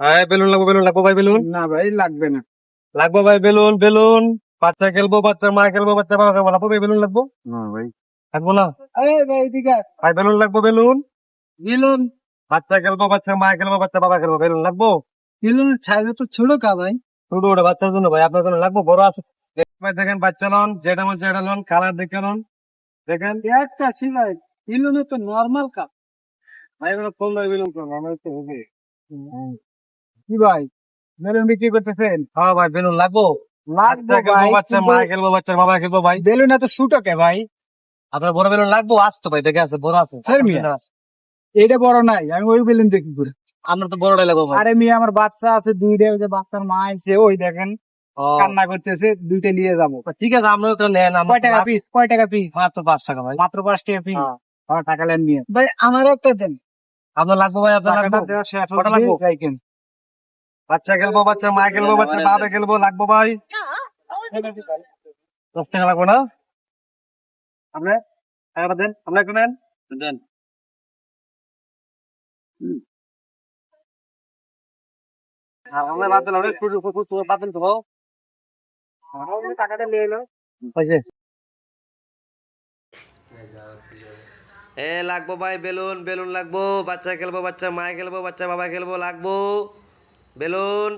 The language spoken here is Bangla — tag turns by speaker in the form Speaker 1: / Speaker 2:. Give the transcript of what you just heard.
Speaker 1: হ্যাঁ বেলুন লাগবো ভাই বেলুন।
Speaker 2: না ভাই লাগবে না।
Speaker 1: লাগবো ভাই বেলুন বেলুন। বাচ্চা খেলবো, বাচ্চা মা খেলবো, বাচ্চা বাবা খেলবো, লাগবো ভাই বেলুন লাগবো।
Speaker 2: না ভাই।
Speaker 1: থাকবো না
Speaker 2: আরে ভাই এদিকে আয়।
Speaker 1: ভাই বেলুন লাগবো বেলুন।
Speaker 2: বেলুন
Speaker 1: বাচ্চা খেলবো, বাচ্চা মা খেলবো, বাচ্চা বাবা খেলবো, বেলুন লাগবো।
Speaker 2: বেলুনের সাইজ তো ছোট কা ভাই।
Speaker 1: শুধু ওটা বাচ্চার জন্য ভাই, আপনার জন্য লাগবো বড় আছে। ভাই দেখেন বাচ্চা লন, যেটা মন সেটা লন, কালার দেখে লন। দেখেন
Speaker 2: একটা আছে ভাই, বেলুনে তো নরমাল কাপ।
Speaker 1: ভাই এগুলো কম দামে বেলুন করুন, আমার তো হবে।
Speaker 2: কি ভাই বেলুন বিক্রি করতেছেন?
Speaker 1: হ্যাঁ ভাই বেলুন লাগবো।
Speaker 2: লাগবো
Speaker 1: বাচ্চা খেলবো,
Speaker 2: ভাই,
Speaker 1: বাচ্চা
Speaker 2: কিন্তু
Speaker 1: মা খেলবো, বাচ্চার বাবা খেলবো ভাই।
Speaker 2: বেলুন এত ছোট কে ভাই?
Speaker 1: আপনার বড় বেলুন লাগবো, আসতো ভাই দেখে আছে, বড় আছে।
Speaker 2: স্যার মিয়া, এটা বড় নাই, আমি ওই বেলুন দেখি করে।
Speaker 1: আপনার তো বড়টাই লাগবো ভাই।
Speaker 2: আরে মিয়া, আমার বাচ্চা আছে দুইটা, ওই যে বাচ্চার মা আছে ওই দেখেন
Speaker 1: ও
Speaker 2: কান্না করতেছে, দুইটা নিয়ে যাবো।
Speaker 1: ঠিক আছে, আপনার তো নেন।
Speaker 2: কয় টাকা পিস? কয় টাকা পিস?
Speaker 1: মাত্র 5 টাকা ভাই।
Speaker 2: মাত্র 5 টাকা পিস?
Speaker 1: হ্যাঁ।
Speaker 2: আমার টাকা লেন নিয়ে ভাই, আমার একটা দেন।
Speaker 1: আপনার লাগবো ভাই, আপনার লাগবো।
Speaker 2: টাকাটা দেওয়া শেষ
Speaker 1: কটা
Speaker 2: হলে
Speaker 1: লাগবো?
Speaker 2: রাখেন।
Speaker 1: বাচ্চা খেলবো, বাচ্চা মা খেলবো, বাচ্চা বাবা খেলবো, লাগবো ভাই। 10 টাকা লাগবো না আপনার? টাকাটা দেন, আপনার একটু নেন দেন। আর আপনার বাদ দিলাম, একটু বাদ দিন তো ভাও।
Speaker 2: টাকাটা নিয়ে এলো।
Speaker 1: হয়েছে।
Speaker 3: এ লাগবো ভাই বেলুন, বেলুন লাগবো। বাচ্চা খেলবো, বাচ্চা মা খেলবো, বাচ্চা বাবা খেলবো, লাগবো বেলুন।